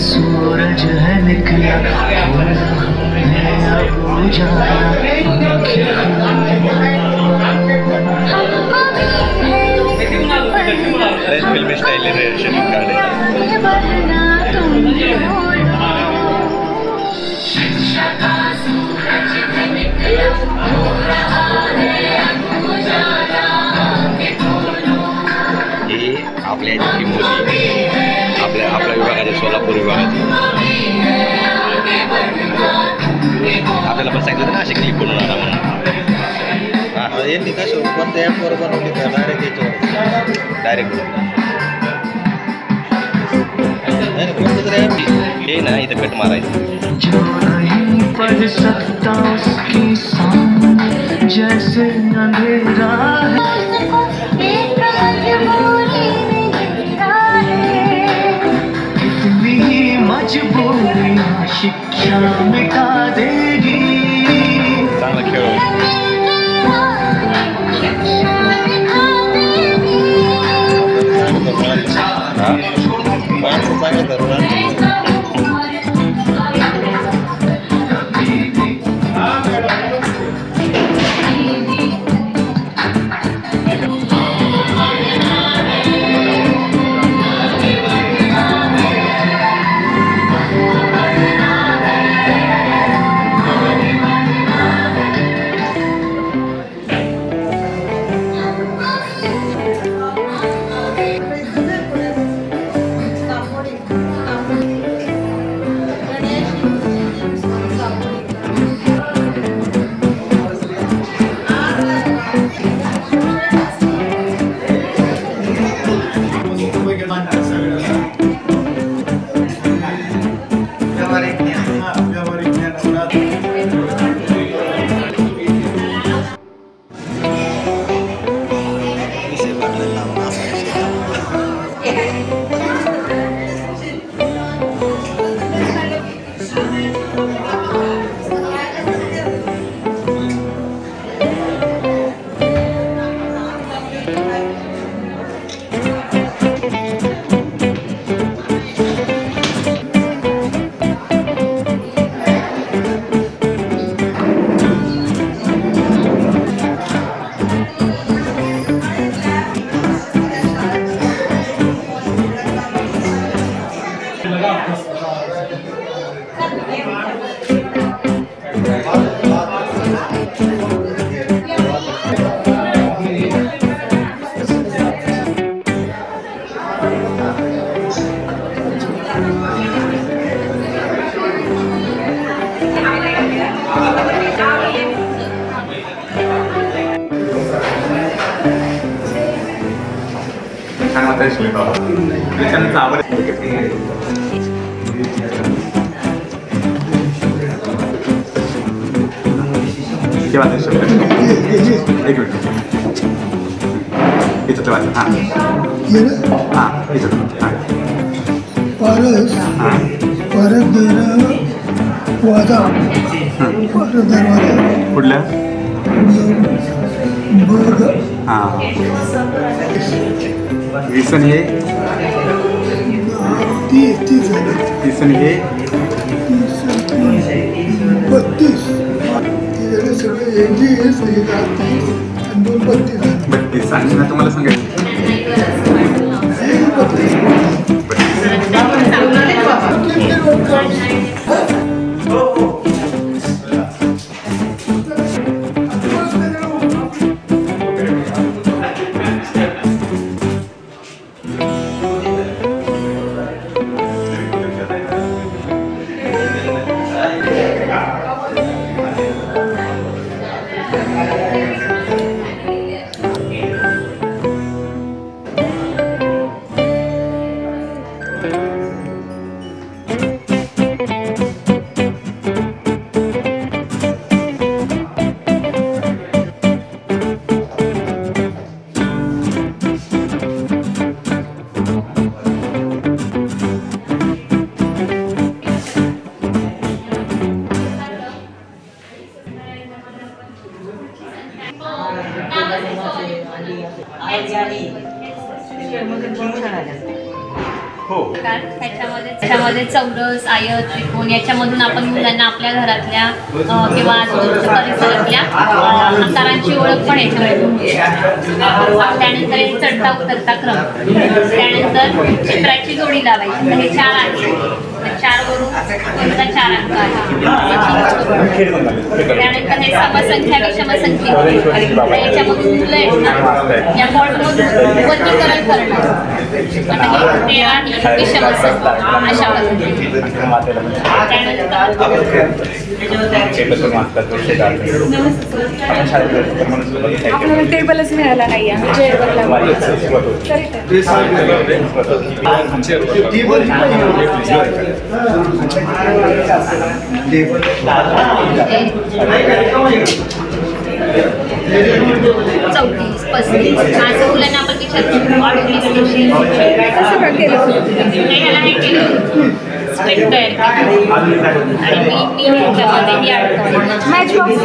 सूरज है निकला film style हे आपल्या इतकी मोठी आपल्या विभागाचे सोलापूर विभागाचे आपल्याला पण सांगितलं ना असे क्लिक करून आला म्हणून यांनी कसं कोणत्या ॲपवर बनवली का डायरेक्ट याच्यावर डायरेक्ट कोणतं तरी ॲप हे ना इथं कट मारायचं जैसे अंधेरा मजबूरियां शिक्षा मिटा देगी चांगला खेळ एक मिनिट इथं ठेवा हां इथं हां परस परत वादा परत दरवाजा कुठल्या बघ हां व्यसन हे तीसन हे 32 सगळे एनजी हे सगळे 32 आणि ना तुम्हाला सांगायचं त्याच्यामध्ये चौरस आयत त्रिकोण याच्यामधून आपण मुलांना आपल्या घरातल्या किंवा आजूबाजूच्या परिसरातल्या आकारांची ओळख पण याच्यामध्ये. त्यानंतर हे चढता उतरता क्रम, त्यानंतर चित्राची जोडी लावायची. तर हे 4 आहे, 4 वरून कोणता 4 अंक आहे. त्यानंतर हे समसंख्या विषमसंख्या याच्यामधून मुलं आहेत ना या बॉर्डमधून वर्गीकरण करणार. आता हे 13 ही विषमसंख्या अशा पद्धतीने. आपल्याला टेबलच मिळाला नाही आहे. चौतीस 35 असं मुलांना आपण विचारतो. सगळं केलं ह्याला हे केलं स्पेट तयार केलं आणि मी ह्याच्यामध्ये अडकवलं. मॅच बॉक्स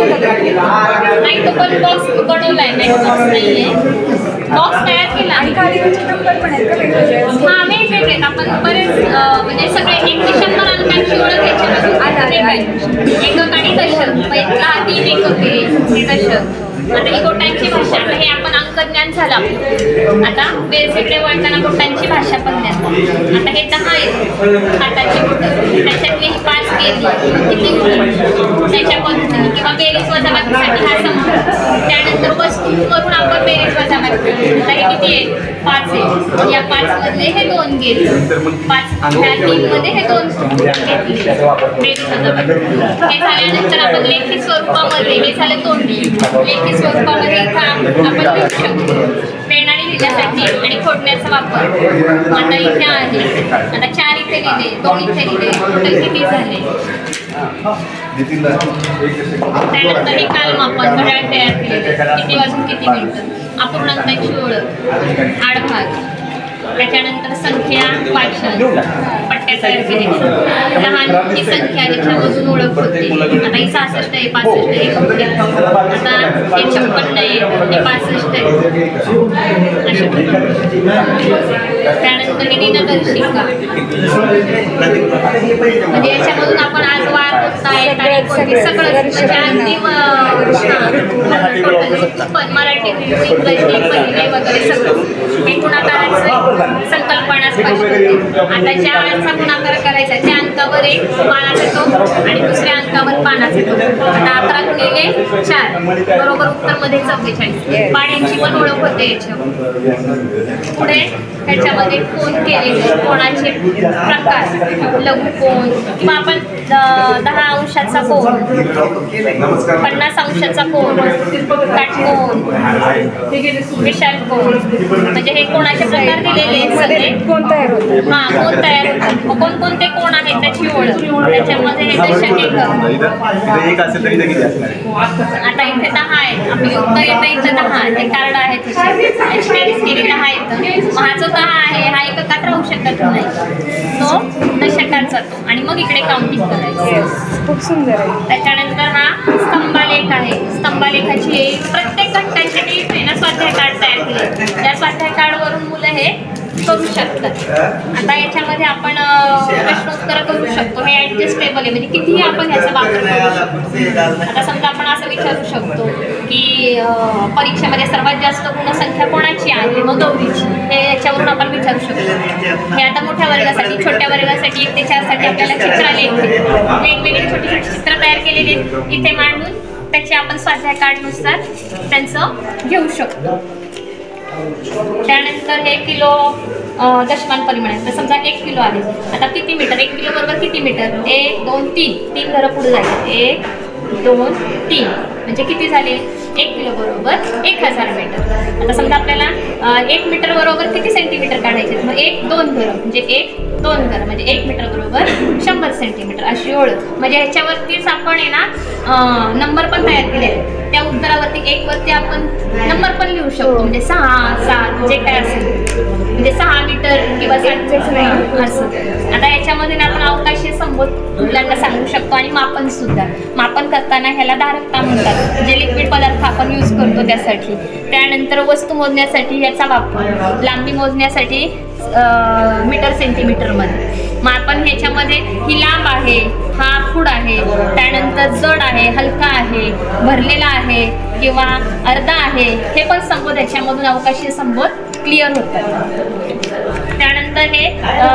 नाही तो पण बॉक्स बनवलाय, मॅच बॉक्स नाहीये. बॉक्स तयार केला आणि कालिकाचे नंबर पण आहेत का वेगवेगळे? हां वेगवेगळे. आपण बरेच म्हणजे सगळे 100 अंकांची ओळख घ्यायची. एकक आणि दशक पहिला 3 एकक हे दशक. आता ही बोटांची भाषा. आता हे आपण अंकज्ञान झालं आपलं. आता बेसिकडे वळताना बोटांची भाषा पण द्या. आता हे 10 आहेत हाताची बोटं, त्याच्यातली ही 5 केली किती होईल त्याच्या पद्धतीने किंवा बेरीज वजाबाकीसाठी हा समजा. त्यानंतर वस्तूंवरून आपण बेरीज वजाबाकी. आता हे किती आहे 5 आहे. या 5 मधले हे 2 गेले. 5 ह्या 3 मध्ये हे 2 घेतले बेरीज वजाबाकी. हे झाल्यानंतर आपण लेखी स्वरूपामध्ये हे झालं तोंडी. लेखी स्वरूपामध्ये आपण लिहू शकतो पेन आणि लिहिण्यासाठी आणि खोडण्याचा वापर. आता इथे आहे. आता 4 इथे लिहिले, 2 इथे लिहिले, टोटल किती झाले. त्यानंतर हे कालम आपण घड्याळ तयार केलेले किती वाजून किती मिळतं. अपूर्णांकांची ओळख आडभाग. त्याच्यानंतर संख्या वाचन पट्ट्या तयार केलेल्या. लहान ही संख्या ज्याच्यामधून ओळख होते. आता ही 66 आहे, 65 आहे. आता हे 56 आहे, हे 65 आहे. त्यानंतर ही दिनदर्शिका म्हणजे याच्यामधून आपण आज वार ताय तारीख कोणती सगळं म्हणजे अगदी पण मराठी इंग्रजी पहिले वगैरे सगळं हे गुणाकाराचं संकल्पना स्पष्ट होते. आता ज्या वेळेचा गुणाकार करायचा त्या अंकावर एक पानाचा टोक आणि दुसऱ्या अंकावर पानाचा टोक. आता 11 गुणिले 4 बरोबर उत्तरमध्ये 44. पाड्यांची पण ओळख होते याच्यावर. पुढे ह्याच्यामध्ये कोण केलेले कोणाचे प्रकार लघुकोन किंवा आपण 10 अंशाचा कोन 50 अंशाचा कोन काटकोन विशाल कोन म्हणजे हे कोणाचे प्रकार दिलेले सगळे कोण तयार होतात. हां कोण तयार होतात कोणकोणते कोण आहेत त्याची ओळख त्याच्यामध्ये हे दशक एक आता इथे 10 आहेत आपली उत्तर येतं इथे 10 हे कार्ड आहेत याची बेरीज केली 10 येतं. हा जो 10 आहे हा एककात राहू शकत नाही तो दशकात जातो आणि मग इकडे काउंटिंग करायचं. खूप सुंदर आहे. त्याच्यानंतर हा स्तंभालेख आहे. स्तंभालेखाची प्रत्येक घटकांसाठी ना स्वाध्याय कार्ड तयार केले. त्या स्वाध्याय कार्डवरून मुलं हे करू शकतात. आता याच्यामध्ये आपण प्रश्नोत्तर करू शकतो. हे ॲडजस्टेबल आहे म्हणजे कितीही आपण ह्याचा वापर करू शकतो. आता समजा आपण असं विचारू शकतो की परीक्षेमध्ये सर्वात जास्त गुणसंख्या कोणाची आहे मग गौरीची हे याच्यावरून आपण विचारू शकतो. हे आता मोठ्या वर्गासाठी छोट्या वर्गासाठी 1 ते 4 साठी आपल्याला चित्रालेख वेगवेगळे छोटी छोटी चित्र तयार केलेली इथे मांडून त्याचे आपण स्वाध्याय कार्डनुसार त्यांचं घेऊ शकतो. त्यानंतर हे किलो दशमान परिमाण आहे. तर समजा 1 किलो आहे. आता किती मीटर 1 किलो बरोबर किती मीटर 1 2 3 घरं पुढे जाईल 1 2 3 म्हणजे किती झाले 1 किलो बरोबर 1000 मीटर. आता समजा आपल्याला 1 मीटर बरोबर किती सेंटीमीटर काढायचे मग 1 2 घरं म्हणजे 1 2 घरं म्हणजे 1 मीटर बरोबर 100 सेंटीमीटर अशी ओळख. म्हणजे ह्याच्यावरतीच आपण आहे ना नंबर पण तयार केले. त्या उत्तरावरती 1 वरती आपण नंबर पण लिहू शकतो म्हणजे 6 7 जे काय असेल म्हणजे 6 मीटर किंवा 7 नाही असं. आता याच्यामध्ये आपण अवकाशीय संबोध मुलांना सांगू शकतो आणि मापन सुद्धा. मापन करताना ह्याला धारकता म्हणतात जे लिक्विड पदार्थ आपण यूज करतो त्यासाठी. त्यानंतर वस्तू मोजण्यासाठी याचा वापर. लांबी मोजण्यासाठी मीटर सेंटीमीटरमध्ये. मापन ह्याच्यामध्ये ही लांब आहे हा फूड आहे त्यानंतर जड आहे हलका आहे भरलेला आहे किंवा अर्धा आहे हे पण संबोध याच्यामधून अवकाशीय संबोध क्लिअर होतात. त्यानंतर हे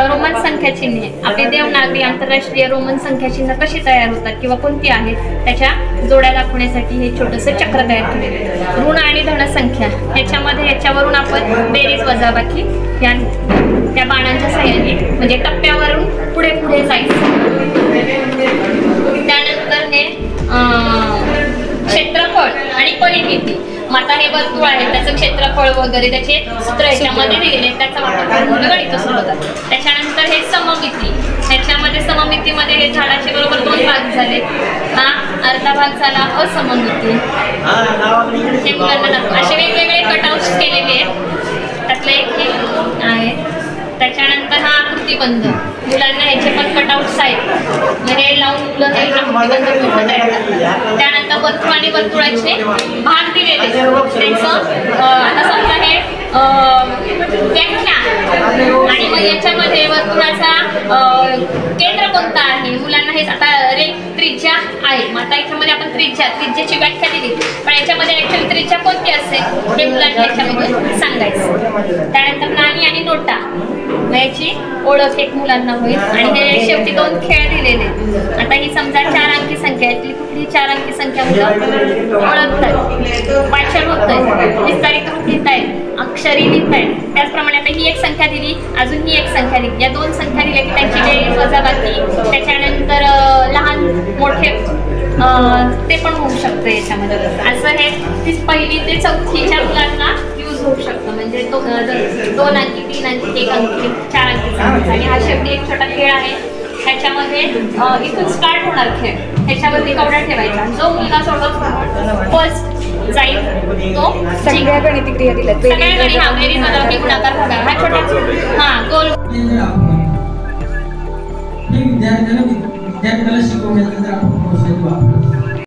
रोमन संख्या चिन्हे आपले देवनागरी आंतरराष्ट्रीय रोमन संख्या चिन्ह कशी तयार होतात किंवा कोणती आहेत त्याच्या जोड्या दाखवण्यासाठी हे छोटंसं चक्र तयार केलेलं आहे. ऋण आणि धनसंख्या ह्याच्यामध्ये याच्यावरून आपण बेरीज वजाबाकी या त्या बाणांच्या साहाय्याने म्हणजे टप्प्यावरून पुढे पुढे जायचं. त्यानंतर हे क्षेत्रफळ आणि परिमिती. मग आता हे वर्तुळ आहे त्याचं क्षेत्रफळ वगैरे त्याचे सूत्र याच्यामध्ये दिलेले त्याचा वापर करून गणित सोडवतात. त्याच्यानंतर हे सममिती. ह्याच्यामध्ये सममितीमध्ये हे झाडाचे बरोबर 2 भाग झाले. हा अर्धा भाग झाला असममिती. हे मुलांना दाखव असे वेगवेगळे कटआउट्स केलेले आहेत त्यातलं एक हे आहे. त्याच्यानंतर हा आकृतिबंध मुलांना ह्याचे पण कटआउट्स आहेत हे लावून मुलं हे आकृतिबंध पूर्ण तयार करतात. त्यानंतर वर्तुळ आणि वर्तुळाचे भाग दिलेले त्याचं आता समजा हे व्याख्या आणि मग याच्यामध्ये वर्तुळाचा केंद्र कोणता आहे मुलांना हे आता त्रिज्या आहे. मग आता याच्यामध्ये आपण त्रिज्याची व्याख्या दिली पण याच्यामध्ये ऍक्च्युअली त्रिज्या कोणती असेल हे मुलांना याच्यामध्ये सांगायचं. त्यानंतर नाणी आणि नोटा याची ओळख एक मुलांना होईल आणि हे शेवटी 2 खेळ दिलेले. आता ही समजा 4 अंकी संख्या यातली कुठली 4 अंकी संख्या मुलं ओळखतात वाचन होत आहे विस्तारित रूप लिहित आहेत अक्षरी लिहित आहेत. त्याचप्रमाणे आता ही एक संख्या दिली अजून ही एक संख्या दिली या 2 संख्या दिल्या की त्यांची बेरीज वजाबाकी त्याच्यानंतर लहान मोठे ते पण होऊ शकतं याच्यामध्ये. असं हे 1ली ते 4थीच्या मुलांना यूज होऊ शकतं म्हणजे 2 अंकी 3 अंकी 1 अंकी 4 अंकी आणि हा शेवटी एक छोटा खेळ आहे. ह्याच्यामध्ये इथून स्टार्ट होणार खेळ ह्याच्यावरती कवडा ठेवायचा जो मुलगा सोडत फर्स्ट जाईल तो सगळ्या गणिती क्रिया दिल्या सगळ्या गणित हा बेरीज वजाबाकी गुणाकार भागाकार हा छोटा हा गोल विद्यार्थ्याला शिकवण्याचा जर आपण